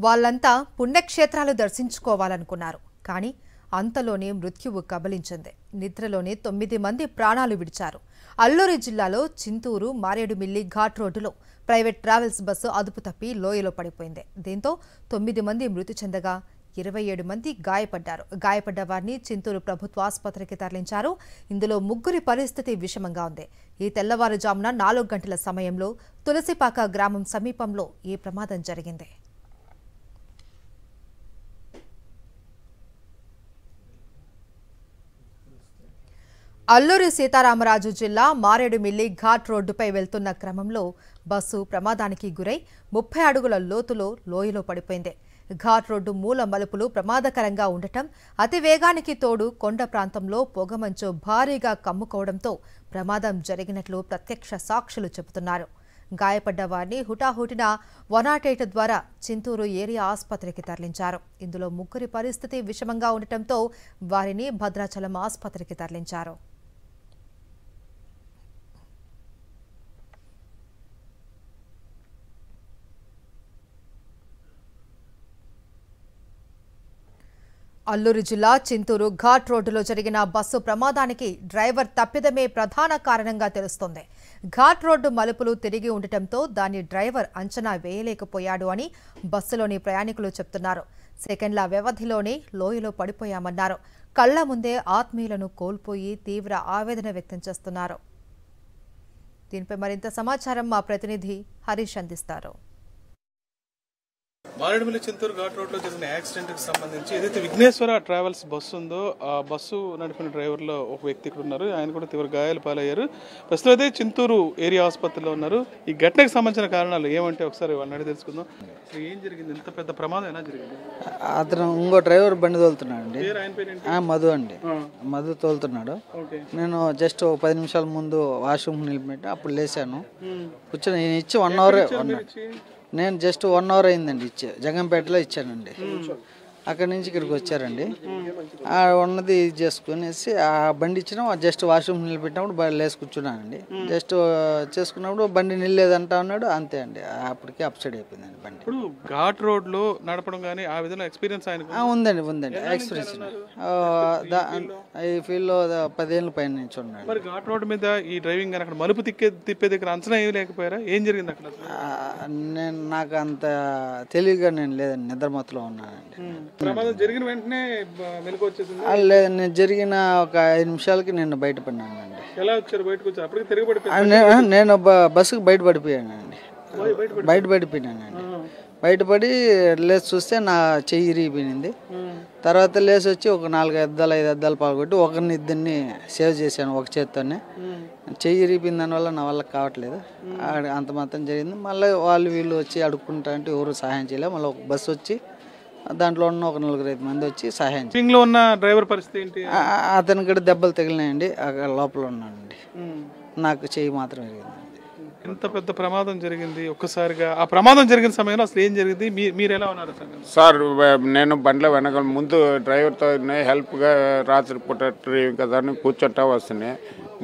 వాళ్ళంతా పుణ్యక్షేత్రాలు దర్శించుకోవాలనుకున్నారు. కానీ అంతలోనే మృత్యువు కబలించింది. నిద్రలోనే 9 మంది ప్రాణాలు విడిచారు. అల్లూరి జిల్లాలో చింతూరు మారేడుమిల్లి ఘాట్ రోడ్డులో ప్రైవేట్ ట్రావెల్స్ బస్సు అదుపు తప్పి లోయలో పడిపోయింది. దీంతో 9 మంది మృతి చెందగా 27 మంది గాయపడ్డారు. గాయపడ్డ వారిని చింతూరు ప్రభుత్వ ఆసుపత్రికి తరలించారు. ఇందులో 3 పరిస్థితి విషమంగా ఉంది. ఈ తెల్లవారుజామున 4 గంటల సమయంలో తులసిపాక గ్రామం సమీపంలో ఈ ప్రమాదం జరిగింది. అల్లూరి సీతారామరాజు జిల్లా మారేడుమిల్లి ఘాట్ రోడ్డుపై వెళ్తున్న క్రమంలో బస్సు ప్రమాదానికి గురై 30 అడుగుల లోతులో లోయలో పడిపోయింది. ఘాట్ రోడ్డు మూల మలుపులు ప్రమాదకరంగా ఉండటం, అతి వేగానికి తోడు కొండ ప్రాంతంలో పొగమంచు భారీగా కమ్ముకోవడంతో ప్రమాదం జరిగినట్లు ప్రత్యక్ష సాక్షులు చెబుతున్నారు. గాయపడ్డ వారిని హుటాహుటిన 108 ద్వారా చింతూరు ఏరియా ఆసుపత్రికి తరలించారు. ఇందులో 3 పరిస్థితి విషమంగా ఉండటంతో వారిని భద్రాచలం ఆసుపత్రికి తరలించారు. అల్లూరి జిల్లా చింతూరు ఘాట్ రోడ్డులో జరిగిన బస్సు ప్రమాదానికి డ్రైవర్ తప్పిదమే ప్రధాన కారణంగా తెలుస్తోంది. ఘాట్ రోడ్డు మలుపులు తిరిగి ఉండటంతో దాన్ని డ్రైవర్ అంచనా వేయలేకపోయాడు అని బస్సులోని ప్రయాణికులు చెప్తున్నారు. సెకండ్ల వ్యవధిలోనే లోయలో పడిపోయామన్నారు. కళ్ల ముందే ఆత్మీయులను కోల్పోయి తీవ్ర ఆవేదన వ్యక్తం చేస్తున్నారు. దీనిపై మరింత సమాచారం మా ప్రతినిధి హరీష్ అందిస్తారు. మారేడుమిల్లి చింతూరు ఘాట్ రోడ్ లో జరిగిన యాక్సిడెంట్ కి సంబంధించి ఏదైతే విఘ్నేశ్వర ట్రావెల్స్ బస్సు ఉందో ఆ బస్సు నడిపిన డ్రైవర్ లో ఒక వ్యక్తి ఇక్కడ ఉన్నారు. ఆయన కూడా తీవ్ర గాయాలు పాలయ్యారు. ప్రస్తుతం అయితే చింతూరు ఏరియా ఆసుపత్రిలో ఉన్నారు. ఈ ఘటనకు సంబంధించిన కారణాలు ఏమంటే ఒకసారి వాళ్ళని అడిగి తెలుసుకుందాం. ఏం జరిగింది? ఇంత పెద్ద ప్రమాదం ఎలా జరిగింది? అతను ఇంకో డ్రైవర్ బండి తోలుతున్నాడు అండి. మధు అండి, మధు తోలుతున్నాడు. నేను జస్ట్ 10 నిమిషాల ముందు వాష్రూమ్ నిలిపెట్టి అప్పుడు లేచాను. కూర్చొని నేను ఇచ్చి 1 అవర్, నేను జస్ట్ 1 అవర్ అయిందండి ఇచ్చే, జగంపేటలో ఇచ్చానండి. అక్కడి నుంచి ఇక్కడికి వచ్చారండి. ఉన్నది ఇది చేసుకునేసి ఆ బండి ఇచ్చిన జస్ట్ వాష్రూమ్ నిలబెట్టినప్పుడు బండి లేసి కూర్చున్నానండి. జస్ట్ చేసుకున్నప్పుడు బండి నిల్లేదంటా ఉన్నాడు, అంతే అండి. అప్పటికి అప్సైడ్ అయిపోయిందండి బండి. ఇప్పుడు ఘాట్ రోడ్ లో నడపడం కానీ ఆ విధంగా ఎక్స్పీరియన్స్ ఉందండి ఎక్స్పీరియన్స్. ఈ ఫీల్డ్ లో 10 ఏళ్ళ పైన నుంచి ఉన్నాడు. మరి ఘాట్ రోడ్ మీద ఈ డ్రైవింగ్ అక్కడ మలుపు తిప్పే దగ్గర అంచనా ఏమి లేకపోయారా? ఏం జరిగింది అక్కడ? నాకు అంత తెలివిగా నేను లేదండి, నిద్రమత్తులో ఉన్నానండి. ప్రమాదం జరిగిన వెంటనే మెలకు వచ్చేసింది? లేదు, నేను జరిగిన ఒక 5 నిమిషాలకి నేను బయటపడినానండి. ఎలా వచ్చారు బయటకు? వచ్చారు అప్పటికి తిరగబడిపోయాను. నేను బస్సుకు బయటపడిపోయానండి. బయటపడి లేచి చూస్తే నా చెయ్యి ఇరిగిపోయింది. తర్వాత లేచి వచ్చి ఒక 4 అద్దాలు 5 అద్దాలు పాల్గొట్టి ఇద్దరిని సేవ్ చేశాను ఒక చేత్తోనే. చెయ్యి ఇరిగిపోయిన దానివల్ల నా వల్ల కావట్లేదు. అంత మాత్రం జరిగింది. మళ్ళీ వీళ్ళు వచ్చి అడుక్కుంటా అంటే ఎవరు సహాయం చేయలేదు. మళ్ళీ ఒక బస్సు వచ్చి దాంట్లో ఉన్న ఒక 4-5 మంది వచ్చి సహాయం చేయాలి. ఉన్న డ్రైవర్ పరిస్థితి ఏంటి? అతనికి కూడా దెబ్బలు తగిలినాయండి. లోపల ఉన్నానండి. నాకు చెయ్యి మాత్రం జరిగింది. ఎంత పెద్ద ప్రమాదం జరిగింది ఒక్కసారిగా. ఆ ప్రమాదం జరిగిన సమయంలో అసలు ఏం జరిగింది? మీరు ఎలా ఉన్నారు సార్? నేను బండ్లో వెనక ముందు డ్రైవర్తో హెల్ప్గా రాత్రి పూట డ్రైవింగ్ కదా అని కూర్చుంటా వస్తున్నాయి.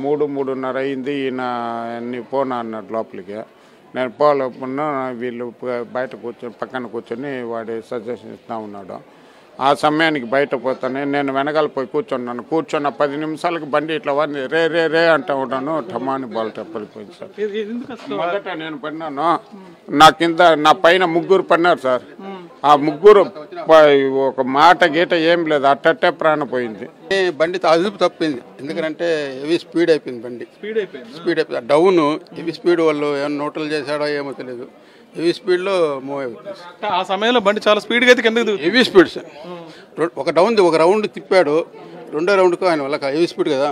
3-3:30 అయింది. ఈయన పోనా అన్నాడు లోపలికి. నేను పోలేకున్నా వీళ్ళు బయట పక్కన కూర్చొని వాడి సజెషన్ ఇస్తూ ఉన్నాడు. ఆ సమయానికి బయట పోతానే నేను వెనకాల పోయి కూర్చున్నాను. కూర్చున్న 10 నిమిషాలకి బండి ఇట్లా వాడిని రే అంటూ ఉన్నాను. టమాని బాల్ టెప్పలిపోయింది సార్. మొదట నేను పడినాను, నా కింద నా పైన 3 పడినారు సార్. ఆ 3 ఒక మాట గీట ఏం లేదు, అట్టట్టే ప్రాణం పోయింది. బండి అదుపు తప్పింది. ఎందుకంటే హెవీ స్పీడ్ అయిపోయింది బండి. స్పీడ్ అయిపోయింది. డౌన్ హెవీ స్పీడ్ వాళ్ళు ఏమైనా నోటలు చేశాడో ఏమో తెలియదు. హెవీ స్పీడ్లో మూవ్ అవుతుంది. ఆ సమయంలో బండి చాలా స్పీడ్గా అయితే కిందకి హెవీ స్పీడ్ సార్. ఒక రౌండ్ తిప్పాడు. 2వ రౌండ్కు ఆయన వల్ల హెవీ స్పీడ్ కదా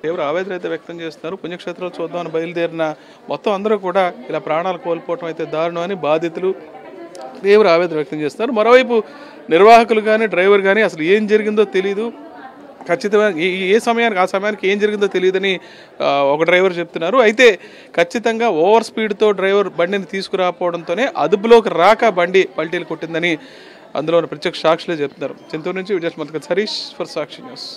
తీవ్ర ఆవేదన అయితే వ్యక్తం చేస్తున్నారు. పుణ్యక్షేత్రాలు చూద్దామని బయలుదేరిన మొత్తం అందరూ కూడా ఇలా ప్రాణాలు కోల్పోవటం అయితే దారుణం అని బాధితులు తీవ్ర ఆవేదన వ్యక్తం చేస్తున్నారు. మరోవైపు నిర్వాహకులు కానీ డ్రైవర్ కానీ అసలు ఏం జరిగిందో తెలియదు. ఖచ్చితంగా ఏ సమయానికి ఏం జరిగిందో తెలియదని ఒక డ్రైవర్ చెప్తున్నారు. అయితే ఖచ్చితంగా ఓవర్ స్పీడ్తో డ్రైవర్ బండిని తీసుకురాకపోవడంతోనే అదుపులోకి రాక బండి పల్టీలు కొట్టిందని అందులో ప్రత్యక్ష సాక్షులే చెప్తున్నారు. చింతూరు నుంచి Vijay Harish for Sakshi news.